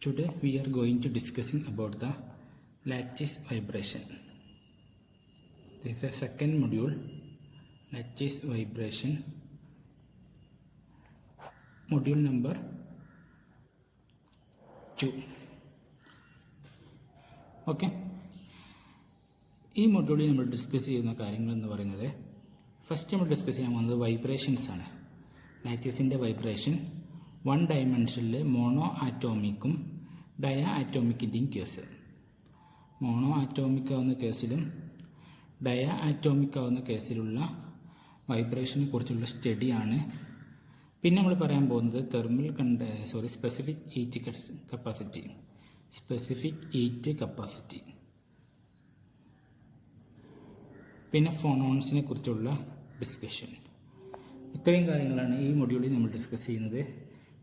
Today we are going to discussing about the lattice vibration. This is the second module, lattice vibration, module number 2. Okay. ഈ മൊഡ്യൂളിൽ നമ്മൾ discuss ചെയ്യുന്ന കാര്യങ്ങൾ എന്ന് പറയുന്നത് ഫസ്റ്റ് നമ്മൾ ഡിസ്കസ് ചെയ്യാൻ പോകുന്നത് വൈബ്രേഷൻസ് ആണ്. ലാറ്റിസിൻ്റെ വൈബ്രേഷൻ വൺ ഡയമെൻഷനിൽ മോണോ ആറ്റോമിക്കും ഡയ ആറ്റോമിക്കിൻ്റെയും കേസ്. മോണോ ആറ്റോമിക് ആവുന്ന കേസിലും ഡയ ആറ്റോമിക് ആവുന്ന കേസിലുള്ള വൈബ്രേഷനെ കുറിച്ചുള്ള സ്റ്റഡിയാണ്. പിന്നെ നമ്മൾ പറയാൻ പോകുന്നത് സ്പെസിഫിക് ഹീറ്റ് കപ്പാസിറ്റി, പിന്നെ ഫോണോൺസിനെ കുറിച്ചുള്ള ഡിസ്കഷൻ. ഇത്രയും കാര്യങ്ങളാണ് ഈ മൊഡ്യൂളിൽ നമ്മൾ ഡിസ്കസ് ചെയ്യുന്നത്.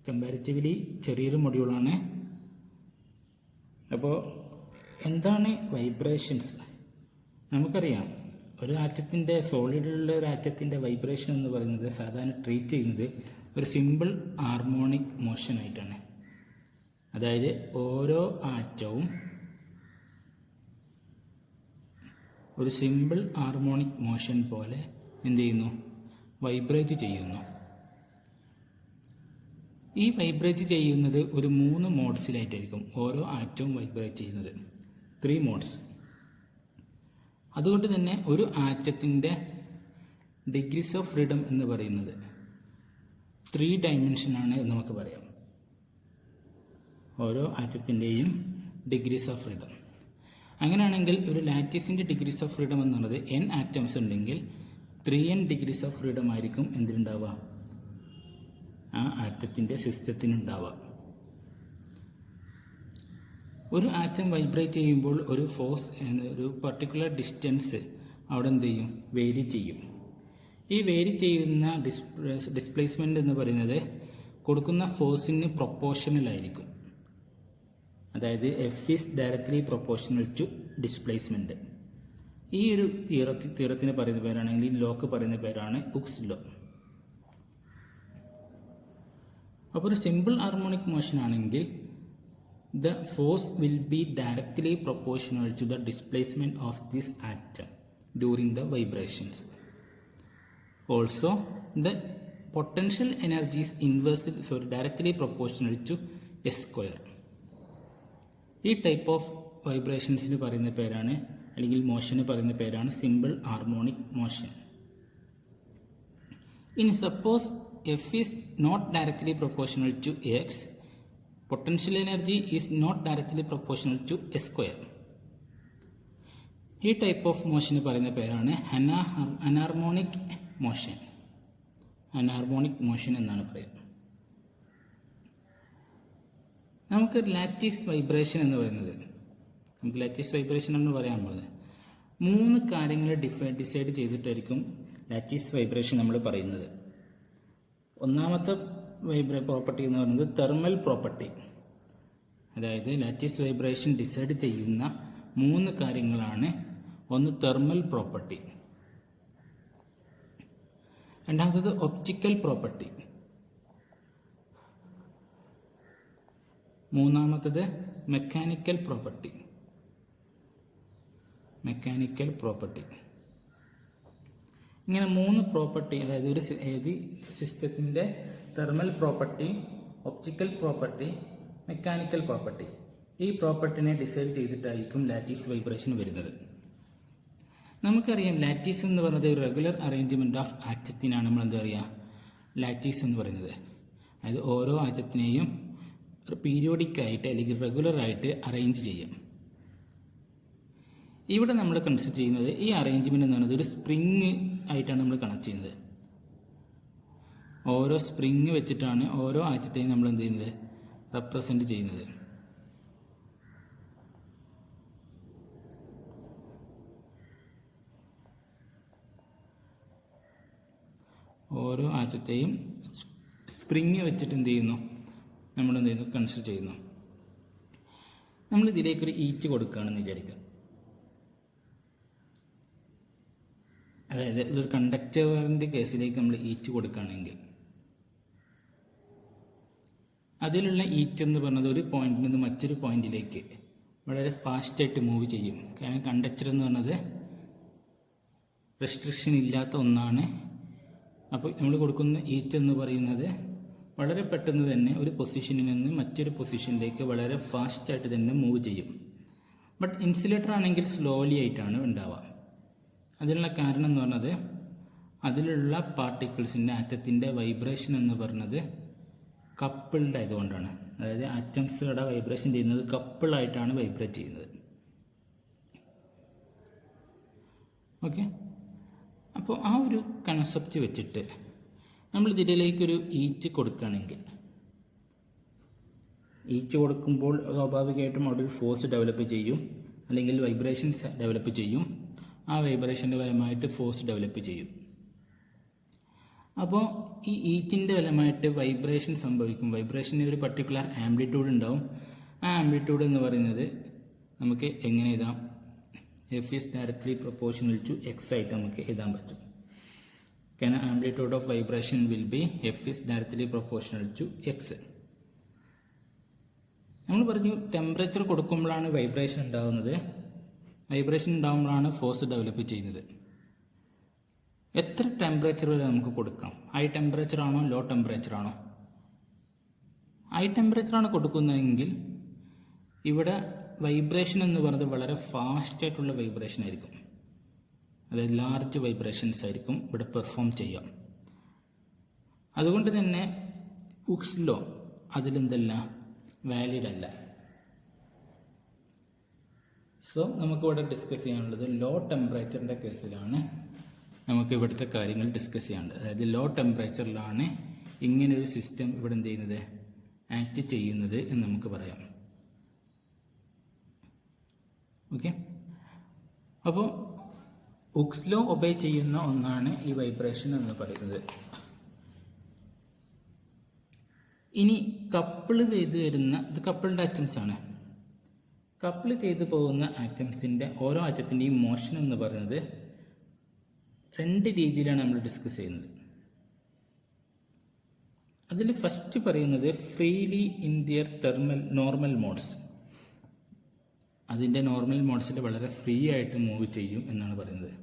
കമ്പാരിറ്റീവ്ലി ചെറിയൊരു മൊഡ്യൂളാണ്. അപ്പോൾ എന്താണ് വൈബ്രേഷൻസ്? നമുക്കറിയാം, ഒരു ആറ്റത്തിൻ്റെ സോളിഡിലുള്ള ഒരു ആറ്റത്തിൻ്റെ വൈബ്രേഷൻ എന്ന് പറയുന്നത് സാധാരണ ട്രീറ്റ് ചെയ്യുന്നത് ഒരു സിമ്പിൾ ഹാർമോണിക് മോഷനായിട്ടാണ്. അതായത് ഓരോ ആറ്റവും ഒരു സിമ്പിൾ ഹാർമോണിക് മോഷൻ പോലെ എന്ത് ചെയ്യുന്നു? വൈബ്രേറ്റ് ചെയ്യുന്നു. ഈ വൈബ്രേറ്റ് ചെയ്യുന്നത് ഒരു 3 മോഡ്സിലായിട്ടായിരിക്കും ഓരോ ആറ്റവും വൈബ്രേറ്റ് ചെയ്യുന്നത്. 3 മോഡ്സ്. അതുകൊണ്ട് തന്നെ ഒരു ആറ്റത്തിൻ്റെ ഡിഗ്രീസ് ഓഫ് ഫ്രീഡം എന്ന് പറയുന്നത് 3 ഡയമെൻഷനാണ് എന്ന് നമുക്ക് പറയാം. ഓരോ ആറ്റത്തിൻ്റെയും ഡിഗ്രീസ് ഓഫ് ഫ്രീഡം. അങ്ങനെയാണെങ്കിൽ ഒരു ലാറ്റിസിൻ്റെ ഡിഗ്രീസ് ഓഫ് ഫ്രീഡം എന്നുള്ളത് n ആറ്റംസ് ഉണ്ടെങ്കിൽ 3n ഡിഗ്രീസ് ഓഫ് ഫ്രീഡം ആയിരിക്കും എന്തിനുണ്ടാവുക? ആ ആറ്റത്തിൻ്റെ സിസ്റ്റത്തിനുണ്ടാവുക. ഒരു ആറ്റം വൈബ്രേറ്റ് ചെയ്യുമ്പോൾ ഒരു ഫോഴ്സ്, ഒരു പർട്ടിക്കുലർ ഡിസ്റ്റൻസ് അവിടെ എന്ത് ചെയ്യും? വേരി ചെയ്യും. ഈ വേരി ചെയ്യുന്ന ഡിസ്പ്ലേസ്മെൻ്റ് എന്ന് പറയുന്നത് കൊടുക്കുന്ന ഫോഴ്സിന് പ്രൊപ്പോർഷണലായിരിക്കും. അതായത് F is directly proportional to displacement. ഈ ഒരു തിയറത്തിന് പറയുന്ന പേരാണെങ്കിൽ ഈ ലോക്ക് പറയുന്ന പേരാണ് ഹുക്സ് ലോ. അപ്പോൾ ഒരു സിമ്പിൾ ഹാർമോണിക് മോഷൻ ആണെങ്കിൽ the force will be directly proportional to the displacement of this atom during the vibrations. Also, the potential energy is directly proportional to s square. ഈ type of വൈബ്രേഷൻസിന് പറയുന്ന പേരാണ്, അല്ലെങ്കിൽ മോഷന് പറയുന്ന പേരാണ് സിമ്പിൾ ഹാർമോണിക് മോഷൻ. ഇനി suppose F is not directly proportional to x, potential energy is not directly proportional to s square. ഈ ടൈപ്പ് ഓഫ് മോഷന് പറയുന്ന പേരാണ് അനാർമോണിക് മോഷൻ. അനാർമോണിക് മോഷൻ എന്നാണ് പറയുന്നത്. നമുക്ക് ലാറ്റിസ് വൈബ്രേഷൻ എന്ന് പറയുന്നത്, ലാറ്റിസ് വൈബ്രേഷൻ എന്ന് പറയാൻ പോകുന്നത് 3 കാര്യങ്ങൾ ഡിസൈഡ് ചെയ്തിട്ടായിരിക്കും ലാറ്റിസ് വൈബ്രേഷൻ നമ്മൾ പറയുന്നത്. ഒന്നാമത്തെ പ്രോപ്പർട്ടി എന്ന് പറയുന്നത് തെർമൽ പ്രോപ്പർട്ടി. അതായത് ലാറ്റിസ് വൈബ്രേഷൻ ഡിസൈഡ് ചെയ്യുന്ന 3 കാര്യങ്ങളാണ്. ഒന്ന് തെർമൽ പ്രോപ്പർട്ടി, രണ്ടാമത്തത് ഒപ്റ്റിക്കൽ പ്രോപ്പർട്ടി, മൂന്നാമത്തത് മെക്കാനിക്കൽ പ്രോപ്പർട്ടി. ഇങ്ങനെ 3 പ്രോപ്പർട്ടി, അതായത് ഒരു സിസ്റ്റത്തിൻ്റെ thermal property, optical property, mechanical property, ഈ പ്രോപ്പർട്ടിനെ ഡിസൈഡ് ചെയ്തിട്ടായിരിക്കും ലാറ്റിസ് വൈബ്രേഷൻ വരുന്നത്. നമുക്കറിയാം, ലാറ്റിസ് എന്ന് പറയുന്നത് റെഗുലർ അറേഞ്ച്മെൻറ്റ് ഓഫ് ആറ്റത്തിനാണ് നമ്മൾ എന്താ പറയുക? ലാറ്റിസ് എന്ന് പറയുന്നത്. അതായത് ഓരോ ആറ്റത്തിനെയും പീരിയോഡിക്കായിട്ട് അല്ലെങ്കിൽ റെഗുലറായിട്ട് അറേഞ്ച് ചെയ്യാം. ഇവിടെ നമ്മൾ കൺസിഡർ ചെയ്യുന്നത് ഈ അറേഞ്ച്മെൻറ്റ് എന്ന് പറയുന്നത് ഒരു സ്പ്രിങ് ആയിട്ടാണ് നമ്മൾ കണക്ട് ചെയ്യുന്നത്. ഓരോ സ്പ്രിങ് വെച്ചിട്ടാണ് ഓരോ ആറ്റത്തെയും നമ്മൾ എന്ത് ചെയ്യുന്നത്? റെപ്രസെൻ്റ് ചെയ്യുന്നത്. ഓരോ ആറ്റത്തെയും സ്പ്രിങ് വെച്ചിട്ട് എന്ത് ചെയ്യുന്നു? നമ്മൾ എന്ത് ചെയ്യുന്നു? കൺസിഡർ ചെയ്യുന്നു. നമ്മൾ ഇതിലേക്കൊരു ഈറ്റ് കൊടുക്കുകയാണെന്ന് വിചാരിക്കുക. അതായത് ഇതൊരു കണ്ടക്ടറിൻ്റെ കേസിലേക്ക് നമ്മൾ ഈറ്റ് കൊടുക്കുകയാണെങ്കിൽ അതിലുള്ള ഈറ്റ് എന്ന് പറഞ്ഞത് ഒരു പോയിന്റിൽ നിന്ന് മറ്റൊരു പോയിന്റിലേക്ക് വളരെ ഫാസ്റ്റായിട്ട് മൂവ് ചെയ്യും. കാരണം കണ്ടക്ടർ എന്ന് പറഞ്ഞത് റെസ്ട്രിക്ഷൻ ഇല്ലാത്ത ഒന്നാണ്. അപ്പോൾ നമ്മൾ കൊടുക്കുന്ന ഈറ്റ് എന്ന് പറയുന്നത് വളരെ പെട്ടെന്ന് തന്നെ ഒരു പൊസിഷനിൽ നിന്ന് മറ്റൊരു പൊസിഷനിലേക്ക് വളരെ ഫാസ്റ്റായിട്ട് തന്നെ മൂവ് ചെയ്യും. ബട്ട് ഇൻസുലേറ്റർ ആണെങ്കിൽ സ്ലോലി ആയിട്ടാണ് ഉണ്ടാവുക. അതിനുള്ള കാരണം എന്ന് പറഞ്ഞത് അതിലുള്ള പാർട്ടിക്കിൾസിൻ്റെ ആറ്റത്തിൻ്റെ വൈബ്രേഷൻ എന്ന് പറഞ്ഞത് കപ്പിൾഡ് ആയതുകൊണ്ടാണ്. അതായത് ആറ്റംസുകളുടെ വൈബ്രേഷൻ ചെയ്യുന്നത് കപ്പിളായിട്ടാണ് വൈബ്രേറ്റ് ചെയ്യുന്നത്. ഓക്കെ, അപ്പോൾ ആ ഒരു കൺസെപ്റ്റ് വെച്ചിട്ട് നമ്മൾ ഇതിലേക്കൊരു ഈറ്റ് കൊടുക്കുകയാണെങ്കിൽ, ഈറ്റ് കൊടുക്കുമ്പോൾ സ്വാഭാവികമായിട്ടും അവിടെ ഒരു ഫോഴ്സ് ഡെവലപ്പ് ചെയ്യും, അല്ലെങ്കിൽ വൈബ്രേഷൻസ് ഡെവലപ്പ് ചെയ്യും. ആ വൈബ്രേഷൻ്റെ ഫലമായിട്ട് ഫോഴ്സ് ഡെവലപ്പ് ചെയ്യും. അപ്പോൾ ഈ ഈറ്റിൻ്റെ ഫലമായിട്ട് വൈബ്രേഷൻ സംഭവിക്കും. വൈബ്രേഷന് ഒരു പർട്ടിക്കുലർ ആംപ്ലിറ്റ്യൂഡ് ഉണ്ടാവും. ആ ആംപ്ലിറ്റ്യൂഡ് എന്ന് പറയുന്നത് നമുക്ക് എങ്ങനെ എഴുതാം? F is directly proportional to x ആയിട്ട് നമുക്ക് എഴുതാൻ പറ്റും. കാരണം amplitude of vibration will be F is directly proportional to x. നമ്മൾ പറഞ്ഞു ടെമ്പറേച്ചർ കൊടുക്കുമ്പോഴാണ് വൈബ്രേഷൻ ഉണ്ടാകുന്നത്. വൈബ്രേഷൻ ഉണ്ടാകുമ്പോഴാണ് ഫോഴ്സ് ഡെവലപ്പ് ചെയ്യുന്നത്. എത്ര ടെമ്പറേച്ചർ വരെ നമുക്ക് കൊടുക്കാം? ഹൈ ടെമ്പറേച്ചർ ആണോ ലോ ടെമ്പറേച്ചർ ആണോ? ഹൈ ടെമ്പറേച്ചറാണ് കൊടുക്കുന്നതെങ്കിൽ ഇവിടെ വൈബ്രേഷൻ എന്ന് പറയുന്നത് വളരെ ഫാസ്റ്റായിട്ടുള്ള വൈബ്രേഷൻ ആയിരിക്കും. അതായത് ലാർജ് വൈബ്രേഷൻസ് ആയിരിക്കും ഇവിടെ പെർഫോം ചെയ്യാം. അതുകൊണ്ട് തന്നെ ഹുക്സ് ലോ അതിലെന്തല്ല, വാലിഡ് അല്ല. സോ നമുക്കിവിടെ ഡിസ്കസ് ചെയ്യാനുള്ളത് ലോ ടെമ്പറേച്ചറിൻ്റെ കേസിലാണ് നമുക്ക് ഇവിടുത്തെ കാര്യങ്ങൾ ഡിസ്കസ് ചെയ്യാനുള്ളത്. അതായത് ലോ ടെമ്പറേച്ചറിലാണ് ഇങ്ങനൊരു സിസ്റ്റം ഇവിടെ എന്ത് ചെയ്യുന്നത്, ആക്ട് ചെയ്യുന്നത് എന്ന് നമുക്ക് പറയാം. ഓക്കെ, അപ്പോൾ ഹുക്സ് ലോ ഒബേ ചെയ്യുന്ന ഒന്നാണ് ഈ വൈബ്രേഷൻ എന്ന് പറയുന്നത്. ഇനി കപ്പിൾ ചെയ്ത് വരുന്ന, ഇത് കപ്പിൾഡ് ആറ്റംസ് ആണ്. കപ്പിൾ ചെയ്ത് പോകുന്ന ആറ്റംസിൻ്റെ ഓരോ ആറ്റത്തിൻ്റെയും മോഷൻ എന്ന് പറയുന്നത് രണ്ട് രീതിയിലാണ് നമ്മൾ ഡിസ്കസ് ചെയ്യുന്നത്. അതിൽ ഫസ്റ്റ് പറയുന്നത് freely in their normal modes. അതിൻ്റെ നോർമൽ മോഡ്സിൽ വളരെ ഫ്രീ ആയിട്ട് മൂവ് ചെയ്യും എന്നാണ് പറയുന്നത്.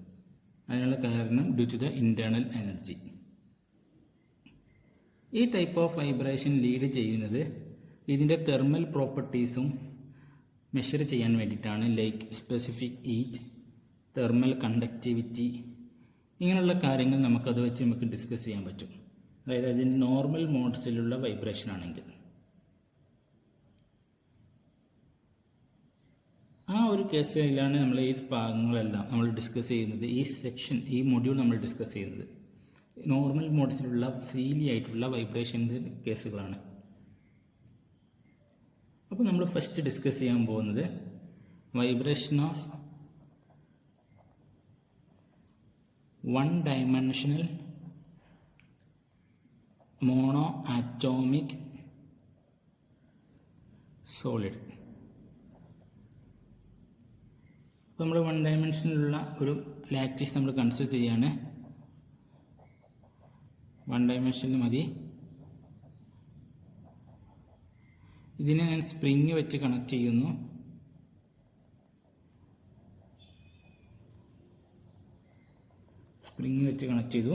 അതിനുള്ള കാരണം due to the internal energy. ഈ ടൈപ്പ് ഓഫ് വൈബ്രേഷൻ ലീഡ് ചെയ്യുന്നത് ഇതിൻ്റെ തെർമൽ പ്രോപ്പർട്ടീസും മെഷർ ചെയ്യാൻ വേണ്ടിയിട്ടാണ്. Like specific heat, thermal conductivity, ഇങ്ങനെയുള്ള കാര്യങ്ങൾ നമുക്കത് വെച്ച് നമുക്ക് ഡിസ്കസ് ചെയ്യാൻ പറ്റും. അതായത് അതിൻ്റെ നോർമൽ മോഡ്സിലുള്ള വൈബ്രേഷൻ ആണെങ്കിൽ ആ ഒരു കേസിലാണ് നമ്മൾ ഈ ഭാഗങ്ങളെല്ലാം നമ്മൾ ഡിസ്കസ് ചെയ്യുന്നത്. ഈ സെക്ഷൻ, ഈ മൊഡ്യൂൾ നമ്മൾ ഡിസ്കസ് ചെയ്യുന്നത് നോർമൽ മോഡ്സിലുള്ള ഫ്രീലി ആയിട്ടുള്ള വൈബ്രേഷൻ്റെ കേസുകളാണ്. അപ്പോൾ നമ്മൾ ഫസ്റ്റ് ഡിസ്കസ് ചെയ്യാൻ പോകുന്നത് vibration of one dimensional mono atomic solid. അപ്പോൾ നമ്മൾ വൺ ഡയമെൻഷനിലുള്ള ഒരു ലാറ്റിസ് നമ്മൾ കൺസിഡർ ചെയ്യാണ്. വൺ ഡയമെൻഷനിൽ മതി. ഇതിനെ ഞാൻ സ്പ്രിങ് വെച്ച് കണക്ട് ചെയ്യുന്നു. സ്പ്രിങ് വെച്ച് കണക്ട് ചെയ്തു.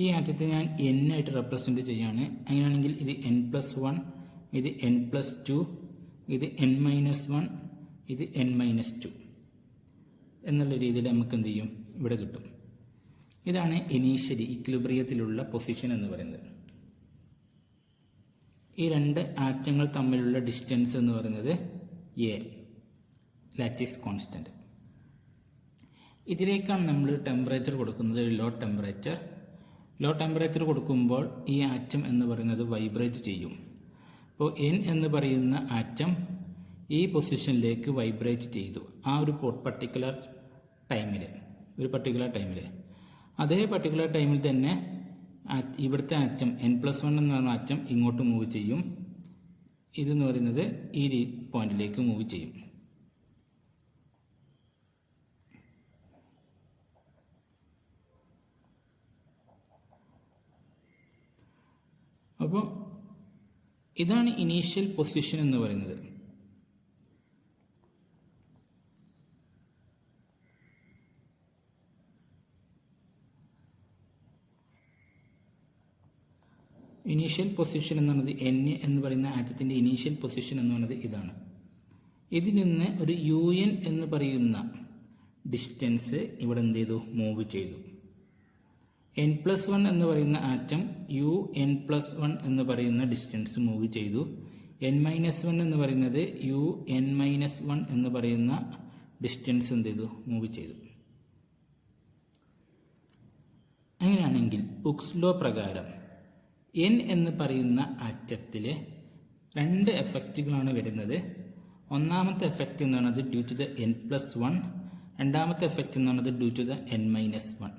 ഈ ആറ്റത്തെ ഞാൻ n ആയിട്ട് റെപ്രസെൻറ്റ് ചെയ്യാണ്. അങ്ങനെയാണെങ്കിൽ ഇത് n+1, ഇത് n+2, ഇത് n-1, ഇത് n-2 എന്നുള്ള രീതിയിൽ നമുക്ക് എന്ത് ചെയ്യും, ഇവിടെ കിട്ടും. ഇതാണ് ഇനീഷ്യലി ഇക്വിലിബ്രിയത്തിലുള്ള പൊസിഷൻ എന്ന് പറയുന്നത്. ഈ രണ്ട് ആറ്റങ്ങൾ തമ്മിലുള്ള ഡിസ്റ്റൻസ് എന്ന് പറയുന്നത് a, ലാറ്റിസ് കോൺസ്റ്റൻറ്റ്. ഇതിലേക്കാണ് നമ്മൾ ടെമ്പറേച്ചർ കൊടുക്കുന്നത്, ലോ ടെമ്പറേച്ചർ. ലോ ടെമ്പറേച്ചർ കൊടുക്കുമ്പോൾ ഈ ആറ്റം എന്ന് പറയുന്നത് വൈബ്രേറ്റ് ചെയ്യും. അപ്പോൾ n എന്ന് പറയുന്ന ആറ്റം ഈ പൊസിഷനിലേക്ക് വൈബ്രേറ്റ് ചെയ്തു ആ ഒരു പർട്ടിക്കുലർ ടൈമിൽ. അതേ പർട്ടിക്കുലർ ടൈമിൽ തന്നെ ഇവിടുത്തെ ആറ്റം n+1 എന്ന് പറഞ്ഞ ആറ്റം ഇങ്ങോട്ട് മൂവ് ചെയ്യും. ഇതെന്ന് പറയുന്നത് ഈ പോയിന്റിലേക്ക് മൂവ് ചെയ്യും. അപ്പോൾ ഇതാണ് ഇനീഷ്യൽ പൊസിഷൻ എന്ന് പറയുന്നത്. ഇനീഷ്യൽ പൊസിഷൻ എന്ന് പറയുന്നത് n എന്ന് പറയുന്ന ആറ്റത്തിൻ്റെ ഇനീഷ്യൽ പൊസിഷൻ എന്ന് പറയുന്നത് ഇതാണ്. ഇതിൽ നിന്ന് ഒരു UN എന്ന് പറയുന്ന ഡിസ്റ്റൻസ് ഇവിടെ എന്ത് ചെയ്തു? മൂവ് ചെയ്തു. n+1 എന്ന് പറയുന്ന ആറ്റം UN+1 എന്ന് പറയുന്ന ഡിസ്റ്റൻസ് മൂവ് ചെയ്തു. n-1 എന്ന് പറയുന്നത് UN-1 എന്ന് പറയുന്ന ഡിസ്റ്റൻസ് എന്ത് ചെയ്തു? മൂവ് ചെയ്തു. അങ്ങനെയാണെങ്കിൽ ഹുക്സ് ലോ പ്രകാരം n എന്ന് പറയുന്ന ആറ്റത്തിലെ 2 എഫക്റ്റുകളാണ് വരുന്നത്. ഒന്നാമത്തെ എഫക്റ്റ് എന്ന് പറയുന്നത് ഡ്യൂ ടു ദ n+1, രണ്ടാമത്തെ എഫക്റ്റ് എന്ന് പറയുന്നത് ഡ്യൂ ടു ദ n-1.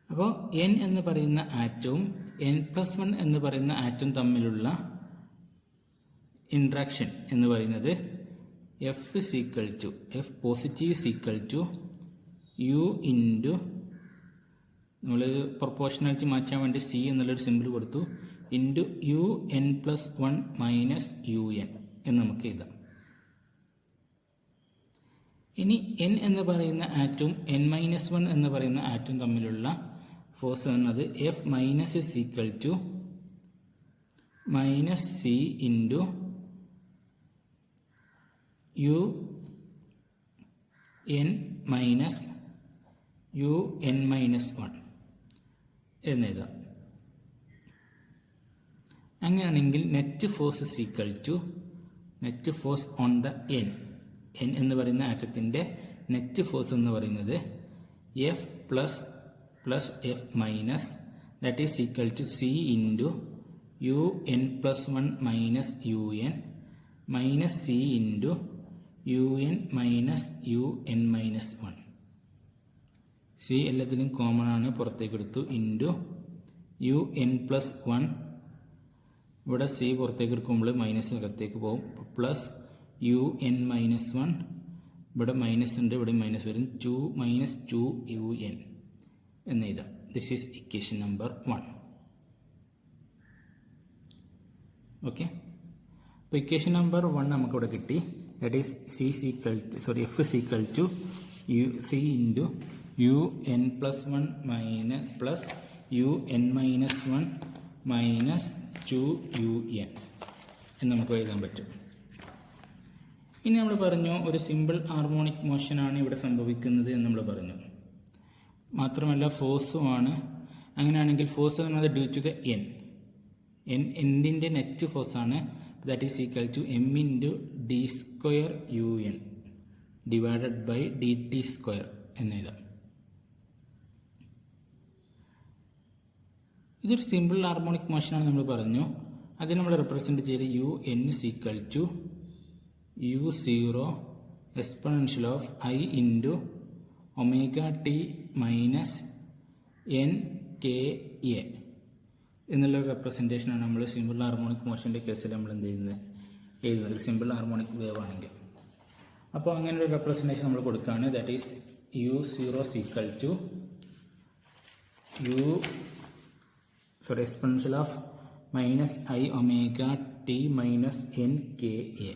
അപ്പോൾ n എന്ന് പറയുന്ന ആറ്റവും n+1 എന്ന് പറയുന്ന ആറ്റവും തമ്മിലുള്ള ഇൻട്രാക്ഷൻ എന്ന് പറയുന്നത് F positive equal to U into നമ്മൾ പ്രൊപ്പോർഷണാലിറ്റി മാറ്റാൻ വേണ്ടി C എന്നുള്ളൊരു സിമ്പിൾ കൊടുത്തു ഇൻറ്റു UN+1 മൈനസ് UN എന്ന് നമുക്ക് എഴുതാം. ഇനി n എന്ന് പറയുന്ന ആറ്റവും n-1 എന്ന് പറയുന്ന ആറ്റവും തമ്മിലുള്ള ഫോഴ്സ് എന്നത് F minus is equal to minus C into UN-1 എന്നെഴുതാം. അങ്ങനെയാണെങ്കിൽ net force is equal to net force on the n എന്ന് പറയുന്ന ആറ്റത്തിൻ്റെ നെറ്റ് ഫോഴ്സ് എന്ന് പറയുന്നത് F plus F minus that is equal to C into UN+1 minus UN minus C into UN minus UN-1. C എല്ലാത്തിനും common ആണ്, പുറത്തേക്ക് എടുത്തു into UN+1. ഇവിടെ C പുറത്തേക്ക് എടുക്കുമ്പോൾ മൈനസ് അകത്തേക്ക് പോകും. Plus UN-1. ഇവിടെ മൈനസ് ഉണ്ട്, ഇവിടെ മൈനസ് വരും. 2 UN എന്ന് എഴുതാം. This is equation number 1. Okay, അപ്പോൾ ഇക്വേഷൻ നമ്പർ 1 നമുക്കിവിടെ കിട്ടി. That is F is equal to C into UN+1 minus plus UN-1 minus 2UN എന്ന് നമുക്ക് എഴുതാൻ പറ്റും. ഇനി നമ്മൾ പറഞ്ഞു ഒരു സിമ്പിൾ ഹാർമോണിക് മോഷനാണ് ഇവിടെ സംഭവിക്കുന്നത് എന്ന് നമ്മൾ പറഞ്ഞു. മാത്രമല്ല ഫോഴ്സുമാണ്. അങ്ങനെയാണെങ്കിൽ ഫോഴ്സ് എന്നത് ഡ്യൂ ടു ദ എന്നിൻ്റെ നെറ്റ് ഫോഴ്സാണ്. That is equal to M into d² UN divided by dt² എന്നെഴുതാം. ഇതൊരു സിമ്പിൾ ഹാർമോണിക് മോഷനാണ് നമ്മൾ പറഞ്ഞു. അതിന് നമ്മൾ റെപ്രസെൻറ്റ് ചെയ്ത് UN is equal to U0 exponential of I into ωt minus NKA എന്നുള്ള റെപ്രസെൻറ്റേഷനാണ് നമ്മൾ സിമ്പിൾ ഹാർമോണിക് മോഷൻ്റെ കേസിൽ നമ്മൾ എന്ത് എഴുതുന്നത്, സിമ്പിൾ ഹാർമോണിക് വേവ് ആണെങ്കിൽ. അപ്പോൾ അങ്ങനെ ഒരു റെപ്രസെൻറ്റേഷൻ നമ്മൾ കൊടുക്കുകയാണ്. That is U0 is equal to exponential of minus I omega t minus NKA.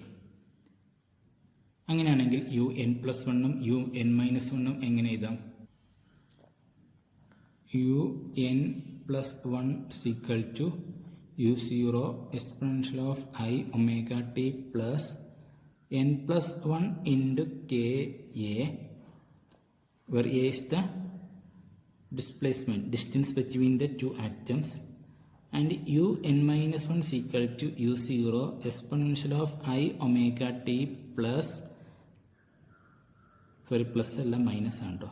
അങ്ങനെയാണെങ്കിൽ UN+1 UN-1 എങ്ങനെ എഴുതാം? UN+1 is equal to U0 exponential of I omega t plus n+1 into KA, where A is the distance between the two atoms, and UN-1 is equal to U0 exponential of I omega t plus plus അല്ല minus ആണോ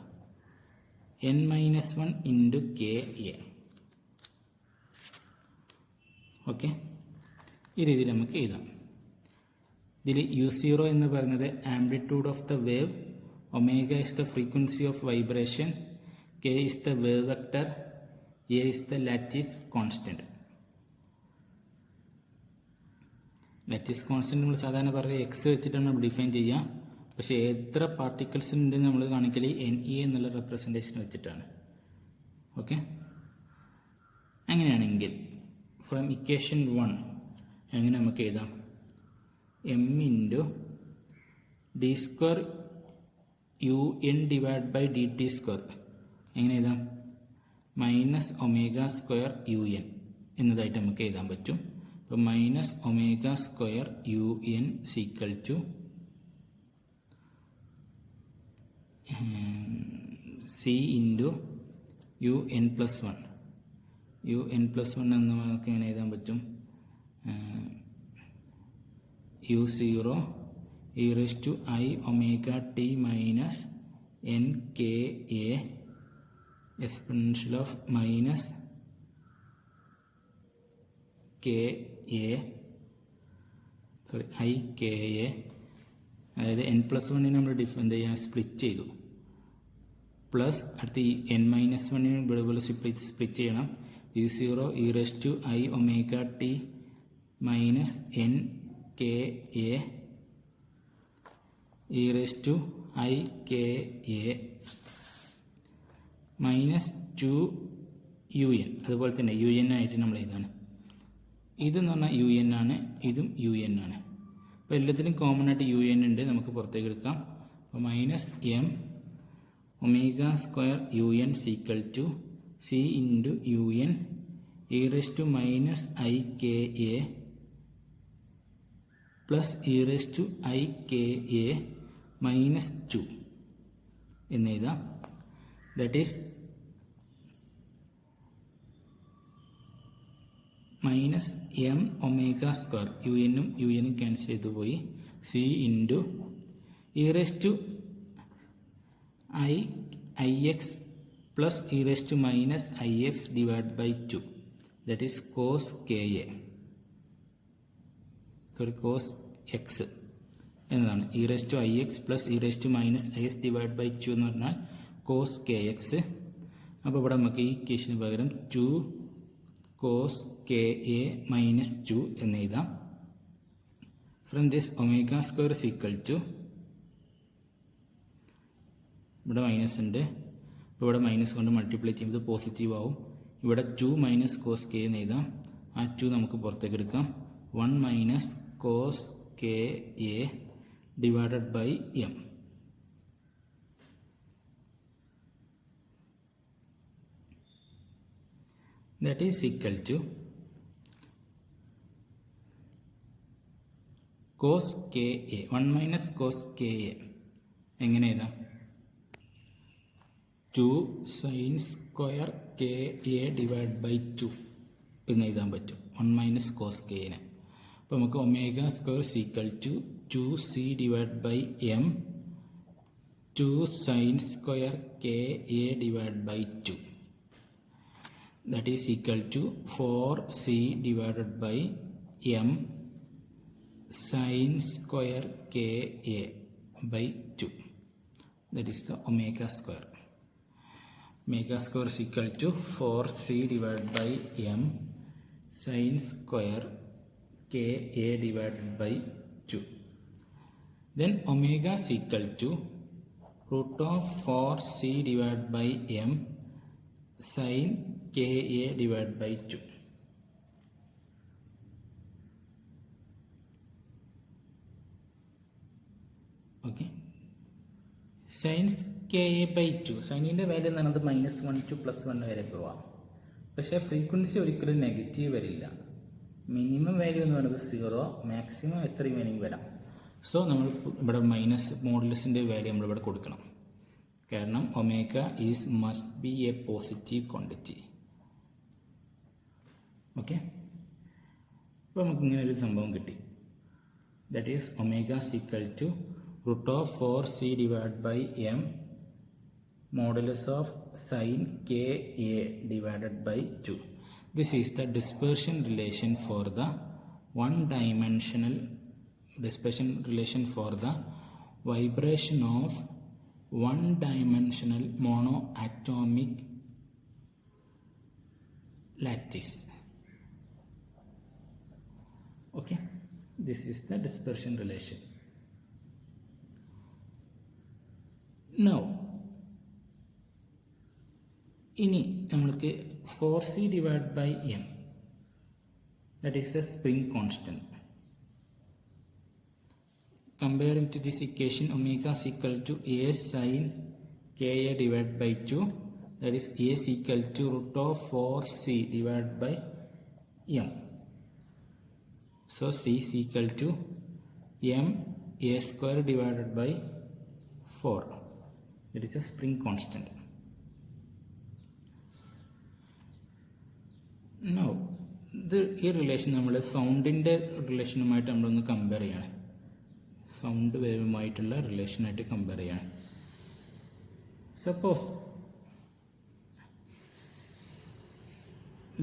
n-1 into KA. Okay, ഈ രീതിയിൽ നമുക്ക് എഴുതാം. ഇതിൽ U0 എന്ന് പറയുന്നത് amplitude of the wave, omega is the frequency of vibration, K is the wave vector, A is the lattice constant. Lattice constant നമ്മൾ സാധാരണ പറയുക എക്സ് വെച്ചിട്ടാണ് നമ്മൾ ഡിഫൈൻ ചെയ്യുക. പക്ഷേ എത്ര പാർട്ടിക്കിൾസ് ഉണ്ട് നമ്മൾ കാണിക്കൽ NE എന്നുള്ള റെപ്രസെൻറ്റേഷൻ വെച്ചിട്ടാണ്. ഓക്കെ, അങ്ങനെയാണെങ്കിൽ ഫ്രം ഇക്വേഷൻ 1 എങ്ങനെ നമുക്ക് എഴുതാം? M into D square U N divide by D T square എങ്ങനെ എഴുതാം? Minus omega square U N എന്നതായിട്ട് നമുക്ക് എഴുതാൻ പറ്റും. അപ്പോൾ minus omega square U N equal to C into U N plus 1. U N plus 1 എന്ന് നമുക്ക് എങ്ങനെ എഴുതാൻ പറ്റും? U 0 E raise to I omega T minus N K A exponential of minus K A I K A, അതായത് N plus 1 നമ്മൾ എന്ത് ചെയ്യാൻ split ചെയ്തു, പ്ലസ് അടുത്ത് ഈ എൻ മൈനസ് 1 ഇതുപോലെ സ്പ്ലിറ്റ് ചെയ്യണം. U 0 E raise to I omega T minus N K a e raise to i K a minus 2 U N. അതുപോലെ തന്നെ യു എൻ ആയിട്ട് നമ്മൾ ഇതാണ്, ഇതെന്ന് പറഞ്ഞാൽ യു എൻ ആണ്, ഇതും യു എൻ ആണ്. അപ്പോൾ എല്ലാത്തിനും കോമൺ ആയിട്ട് യു എൻ ഉണ്ട്, നമുക്ക് പുറത്തേക്ക് എടുക്കാം. അപ്പോൾ minus m omega square U N equal to C into U N e raise to minus i K a plus e raise to i K a minus 2 എന്നെഴുതാം. That is minus m omega square U എന്നും cancel ചെയ്തു പോയി, C into e raise to i x plus e raise to minus i x divide by 2 that is cos k a cos x എന്നതാണ്. E raise to i x plus e raise to minus i x divide by 2 എന്ന് പറഞ്ഞാൽ cos K X. അപ്പോൾ ഇവിടെ നമുക്ക് ഈ ഇക്വേഷന് പകരം 2 cos k a minus 2 എന്ന് എഴുതാം. From this omega square is equal to, ഇവിടെ മൈനസ് ഉണ്ട്, അപ്പോൾ ഇവിടെ മൈനസ് കൊണ്ട് മൾട്ടിപ്ലൈ ചെയ്യുമ്പോൾ പോസിറ്റീവ് ആവും. ഇവിടെ 2 മൈനസ് കോസ് കെ എന്ന് എഴുതാം. ആ 2 നമുക്ക് പുറത്തേക്ക് എടുക്കാം. 1 minus cos k a divided by m. That is equal to cos k a 1 minus cos k a എങ്ങനെ എഴുതാം? 2 sine square k a divide by 2 എന്ന് എഴുതാൻ പറ്റും 1 മൈനസ് കോസ് കെ നെ. അപ്പോൾ നമുക്ക് omega square equal to 2 C divide by m 2 sine square k a divide by 2 that is equal to 4c divided by m sin square ka by 2. That is the omega square. Omega square is equal to 4c divided by m sin square ka divided by 2. Then omega is equal to root of 4c divided by m sin ka divided by 2. Okay. Sin ka by 2. സൈനിൻ്റെ value എന്ന് പറയുന്നത് -1 to +1 വരെ പോവാം. പക്ഷേ frequency ഒരിക്കലും negative വരില്ല. Minimum value എന്ന് പറയുന്നത് 0, maximum എത്രയും വേണമെങ്കിൽ വരാം. സോ നമ്മൾ ഇവിടെ മൈനസ് മോഡുലസിൻ്റെ വാല്യൂ നമ്മളിവിടെ കൊടുക്കണം. കാരണം omega is must be a positive quantity. Okay, അപ്പോൾ നമുക്ക് ഇങ്ങനെ ഒരു സംഭവം കിട്ടി. That is omega equal to root of 4c divided by m modulus of sin ka divided by 2. This is the dispersion relation for the one-dimensional dispersion relation for the vibration of one-dimensional monoatomic lattice. Okay, this is the dispersion relation. Now ഇനി നമ്മൾക്ക് 4c divide by m that is a spring constant. Comparing to this equation, omega is equal to a sin ka divided by 2, that is a is equal to root of 4c divided by m. So c is equal to m a square divided by 4. It is a spring constant. Now ഈ relation നമ്മൾ സൗണ്ടിൻ്റെ റിലേഷനുമായിട്ട് നമ്മളൊന്ന് compare ചെയ്യണം. Sound വേവുമായിട്ടുള്ള റിലേഷനായിട്ട് compare ചെയ്യണം. Suppose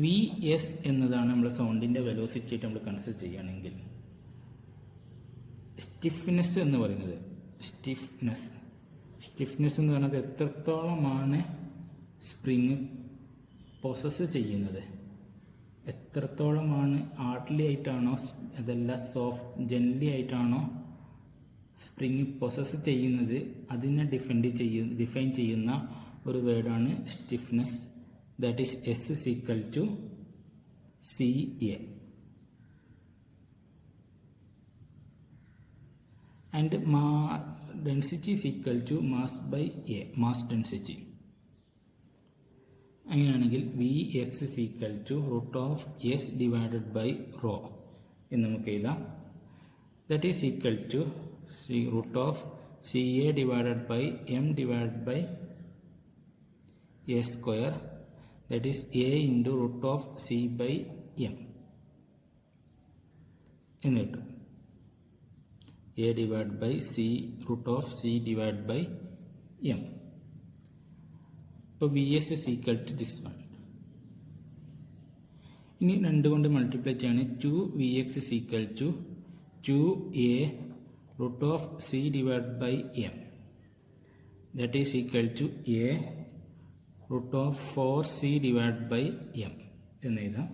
V S എന്നതാണ് നമ്മൾ സൗണ്ടിൻ്റെ velocity ആയിട്ട് നമ്മൾ consider ചെയ്യുകയാണെങ്കിൽ, സ്റ്റിഫ്നെസ് എന്ന് പറയുന്നത് സ്റ്റിഫ്നെസ് എന്ന് പറയുന്നത് എത്രത്തോളമാണ് സ്പ്രിങ് പൊസസ് ചെയ്യുന്നത്, എത്രത്തോളമാണ് ഹാർഡ്ലി ആയിട്ടാണോ അതല്ല ജെന്റ്ലി ആയിട്ടാണോ സ്പ്രിങ് പൊസസ് ചെയ്യുന്നത്, അതിനെ ഡിഫൈൻ ചെയ്യുന്ന ഒരു വേർഡാണ് stiffness. That is S is equal to C A. And density is equal to mass by A, mass density. അങ്ങനെയാണെങ്കിൽ V X is equal to root of S divided by rho എന്ന് നമുക്ക് എഴുതാം. That is equal to root of CA divided by M divided by A square, that is A into root of C by M എന്ന് കിട്ടും. A divided by C root of C divided by M. ഇപ്പോൾ VS is equal to this one. ഇനി 2 കൊണ്ട് multiply ചെയ്യാണ്. 2VX is equal to 2A root of C divided by M, that is equal to A root of 4C divided by M എന്ന് എഴുതാം.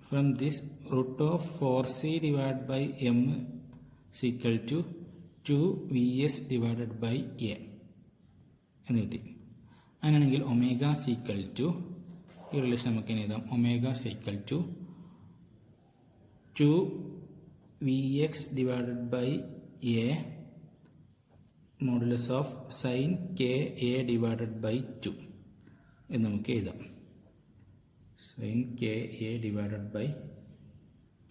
From this root of 4C divided by M is equal to 2VS divided by A എന്ന് കിട്ടി. അങ്ങനെയാണെങ്കിൽ omega is equal to, ഈ relation നമുക്ക് എഴുതാം, omega is equal to 2Vx divided by A modulus of sin Ka divided by 2 എന്ന് നമുക്ക് എഴുതാം. sin Ka divided by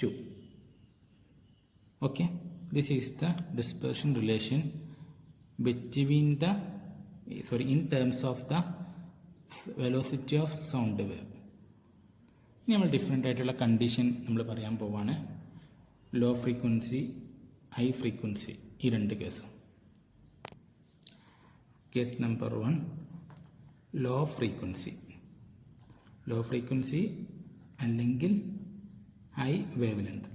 2. Okay, this is the dispersion relation between the in terms of the velocity of sound wave. ഇനി നമ്മൾ different ആയിട്ടുള്ള condition നമ്മൾ പറയാൻ പോവാണ്. Low frequency, high frequency, ഈ 2 കേസും. കേസ് നമ്പർ 1, ലോ ഫ്രീക്വൻസി അല്ലെങ്കിൽ high wavelength.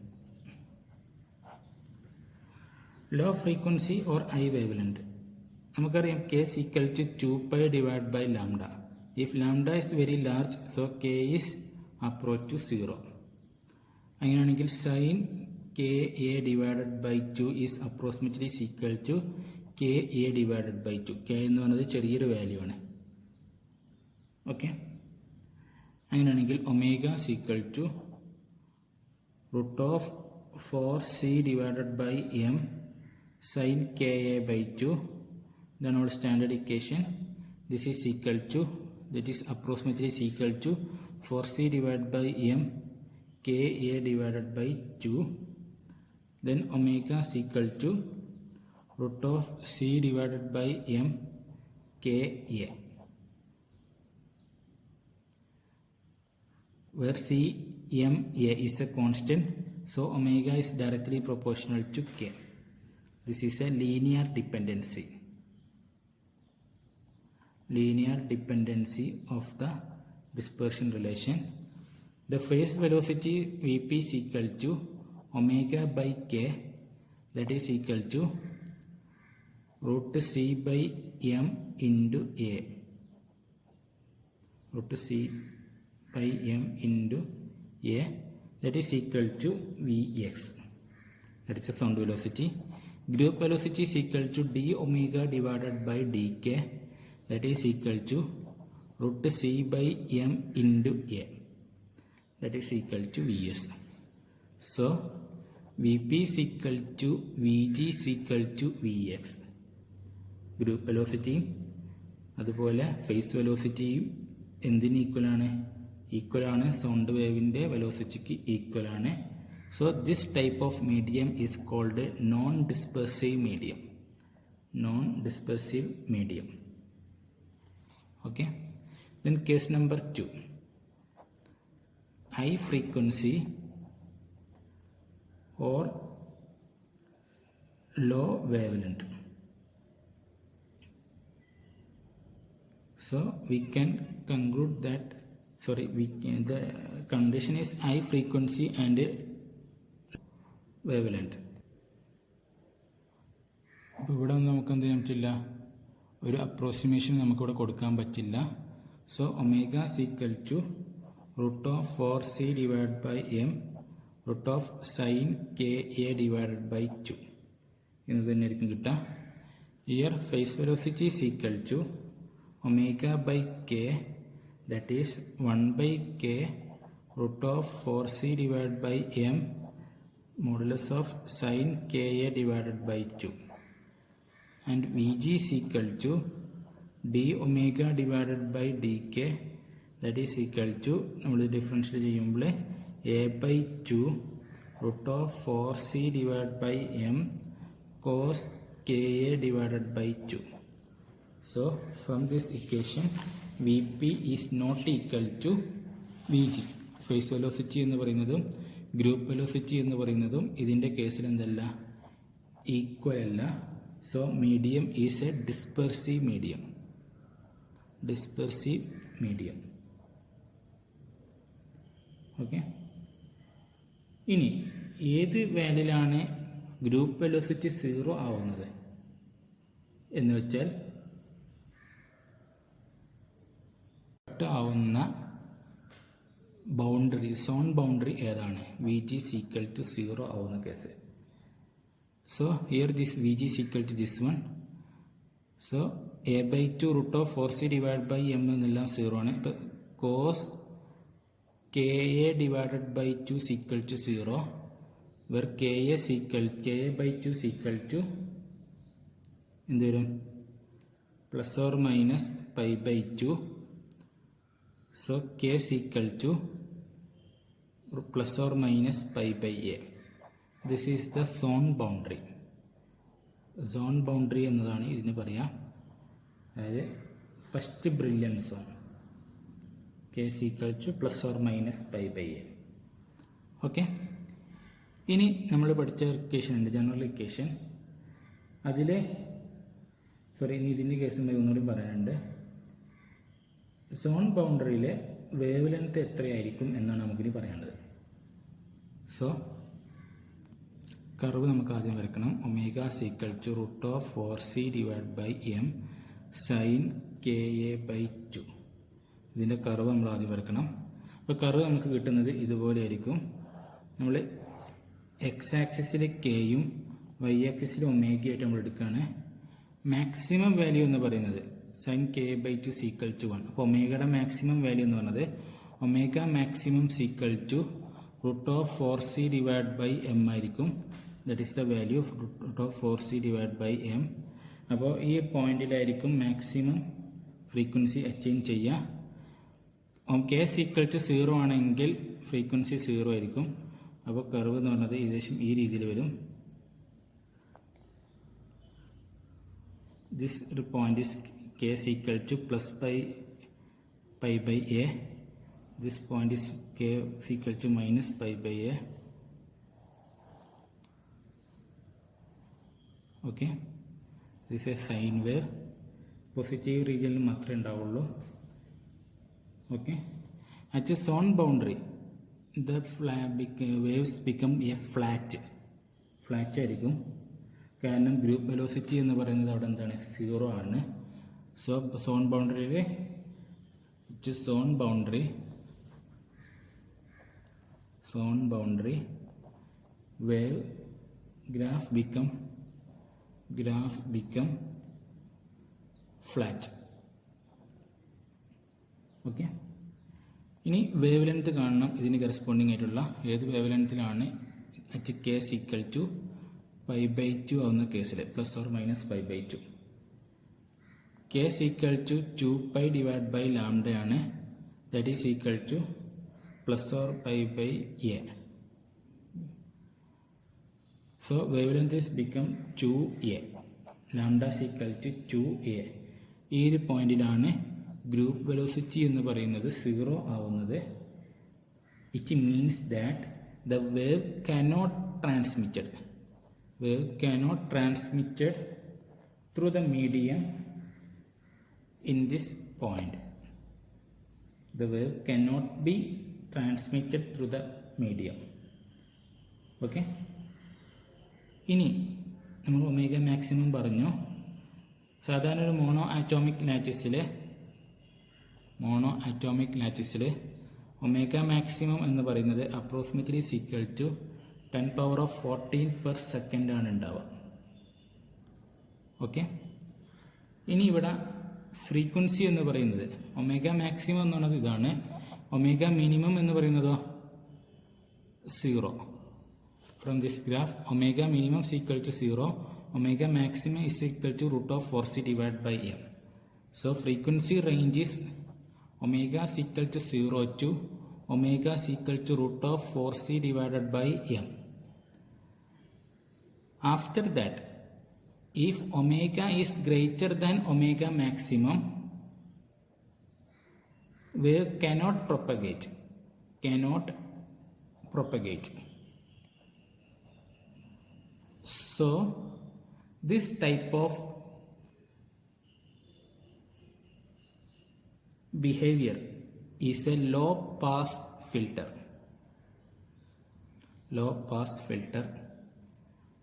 Low frequency or high wavelength നമുക്കറിയാം. Case equal to 2π divided by lambda. If lambda is very large, so k is approach to 0. അങ്ങനെയാണെങ്കിൽ sin Ka divided by 2 is approximately equal to Ka divided by 2. K എന്ന് പറയുന്നത് ചെറിയൊരു value ആണ്. Okay, അങ്ങനെയാണെങ്കിൽ omega is equal to root of 4C divided by M sin Ka by 2. Then our standard equation, this is equal to, that is approximately equal to 4C divided by M Ka divided by 2. Then omega is equal to root of C divided by M Ka, where C M A is a constant, so omega is directly proportional to K. This is a linear dependency of the dispersion relation. The phase velocity Vp is equal to omega by K, that is equal to root C by M into A. Root C by M into A, that is equal to Vx. That is the sound velocity. Group velocity is equal to d omega divided by dk, that is equal to root C by M into A. that is equal to Vs. So Vp is equal to Vg is equal to Vx. Group വെലോസിറ്റിയും അതുപോലെ phase വെലോസിറ്റിയും എന്തിന് ഈക്വലാണ്? ഈക്വലാണ്. Sound വേവിൻ്റെ വെലോസിറ്റിക്ക് ഈക്വലാണ്. So this type of medium is called non dispersive medium. Non dispersive medium. Okay. Then case number 2, high frequency or low wavelength. So we can conclude that the condition is high frequency and wavelength. അപ്പോൾ ഇവിടെ നമുക്ക് എന്ത് ചെയ്യാൻ പറ്റില്ല, ഒരു approximation നമുക്കിവിടെ കൊടുക്കാൻ പറ്റില്ല. So omega equal to √4c divided by m √sin ka divided by 2 എന്ന് തന്നെയായിരിക്കും കിട്ടുക. Here phase velocity is equal to omega by k, that is 1 by k √4c divided by m modulus of sin ka divided by 2, and Vg is equal to d omega divided by dk, that is equal to നമ്മൾ differential ചെയ്യുമ്പോൾ a by 2 √4c divided by m cos ka divided by 2. So from this equation Vp is not equal to Vg. Phase velocity എന്ന് പറയുന്നതും group velocity എന്ന് പറയുന്നതും ഇതിൻ്റെ കേസിൽ എന്തല്ല, equal അല്ല. So medium is A dispersive medium. Dispersive medium. Okay. ഇനി ഏത് വാല്യൂലാണ് ഗ്രൂപ്പ് വെലോസിറ്റി 0 ആവുന്നത് എന്ന് വെച്ചാൽ ആവുന്ന ബൗണ്ടറി, സോൺ ബൗണ്ടറി ഏതാണ്? Vg is equal to 0 ആവുന്ന case. So here this Vg is equal to this one. So a by 2 √4c divided by m എന്നെല്ലാം 0 ആണ്. ഇപ്പം cos ka divided by 2 is equal to 0, where ka by 2 is equal to എന്ത് വരും? Plus or minus pi by 2. So k is equal to plus or minus pi by a. This is the zone boundary. Zone boundary എന്നതാണ് ഇതിന് പറയാം. അതായത് first brilliant zone. k is equal to plus or minus pi by a. Okay. ഇനി നമ്മൾ പഠിച്ച equation ഉണ്ട്, general equation. അതിലെ ഇനി ഇതിൻ്റെ കേസ് ഒന്നുകൂടി പറയാനുണ്ട്. സോൺ ബൗണ്ടറിയിലെ വേവ് ലെങ്ത് എത്രയായിരിക്കും എന്നാണ് നമുക്കിനി പറയാനുള്ളത്. സോ കർവ് നമുക്ക് ആദ്യം വരയ്ക്കണം. Omega equal to √4c divided by m sin ka by 2. ഇതിൻ്റെ കർവ് നമ്മൾ ആദ്യം വരയ്ക്കണം. അപ്പോൾ കർവ് നമുക്ക് കിട്ടുന്നത് ഇതുപോലെ ആയിരിക്കും. നമ്മൾ എക്സ് ആക്സിസിൽ കെയും വൈ ആക്സിസിൽ ഒമേഗയായിട്ട് നമ്മൾ എടുക്കുകയാണ്. മാക്സിമം വാല്യൂ എന്ന് പറയുന്നത് sin k by 2 is equal to 1. അപ്പോൾ ഒമേഗയുടെ മാക്സിമം വാല്യൂ എന്ന് പറയുന്നത് omega maximum equal to √4c divided by m ആയിരിക്കും. That is the value of √4c divided by m. അപ്പോൾ ഈ പോയിന്റിലായിരിക്കും മാക്സിമം ഫ്രീക്വൻസി അച്ചീവ് ചെയ്യുക. k ഈക്വൽ ടു 0 ആണെങ്കിൽ frequency 0 ആയിരിക്കും. അപ്പോൾ കർവ് എന്ന് പറയുന്നത് ഏകദേശം ഈ രീതിയിൽ വരും. This point is k is equal to plus pi by a. This point is k is equal to minus pi by a. Okay. This is a sine wave. Positive region മാത്രമേ ഉണ്ടാവുള്ളൂ. Okay. At a zone boundary, the waves become a flat ആയിരിക്കും. കാരണം group velocity എന്ന് പറയുന്നത് അവിടെ എന്താണ്, 0 ആണ്. So zone ബൗണ്ടറിയിൽ zone boundary wave graph become flat. Okay. ഇനി വേവ് ലെങ്ത് കാണണം. ഇതിന് കറസ്പോണ്ടിങ് ആയിട്ടുള്ള ഏത് വേവ് ലെങ്ത്തിലാണ് അറ്റ് കേസ് ഈക്വൽ ടു π/2 ആവുന്ന കേസിൽ plus or minus π/2. Case equal to 2π divide by ലാംഡയാണ്. That is equal to plus or π/a. So wavelength is become 2a. Lambda is equal to 2a. ഈ ഒരു പോയിന്റിലാണ് ഗ്രൂപ്പ് വെലോസിറ്റി എന്ന് പറയുന്നത് 0 ആവുന്നത്. It means that the wave cannot transmitted through the medium in this point. The wave cannot be transmitted through the medium. Okay. ഇനി നമ്മൾ omega maximum പറഞ്ഞു. സാധാരണ ഒരു മോണോ ആറ്റോമിക് ലാറ്റിസിൽ ഒമേഗ മാക്സിമം എന്ന് പറയുന്നത് അപ്രോക്സിമേറ്റ്ലി ഈക്വൽ ടു 10⁻14 ആണ് ഉണ്ടാവുക. Okay. ഇനി ഇവിടെ ഫ്രീക്വൻസി എന്ന് പറയുന്നത് ഒമേഗ മാക്സിമം എന്ന് പറയുന്നത് ഇതാണ്. ഒമേഗ മിനിമം എന്ന് പറയുന്നതോ 0. From this graph, omega minimum is equal to 0, omega maximum is equal to √4c divided by m. So frequency range is omega is equal to 0 to omega is equal to √4c divided by m. After that, if omega is greater than omega maximum, wave cannot propagate. So this type of behavior is a low pass filter.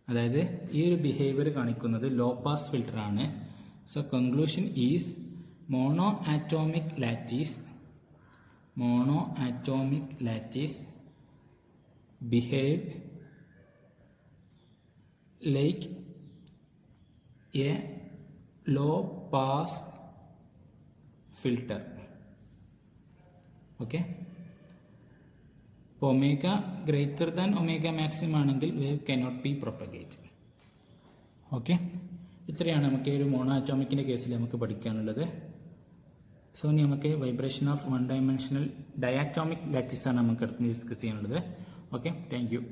അതായത് ഈ ഒരു behaviour കാണിക്കുന്നത് low pass filter ആണ്. So conclusion is monoatomic lattice behave like a low pass filter. Okay. Omega greater than omega maximum ആണെങ്കിൽ wave cannot be propagate. Okay. ഇത്രയാണ് നമുക്ക് ഒരു mono ആറ്റോമിക്കിൻ്റെ കേസിൽ നമുക്ക് പഠിക്കാനുള്ളത്. സോ ഇനി നമുക്ക് vibration of one dimensional diatomic lattice ആണ് നമുക്ക് അടുത്ത് ഡിസ്കസ് ചെയ്യാനുള്ളത്. ഓക്കെ. Thank you.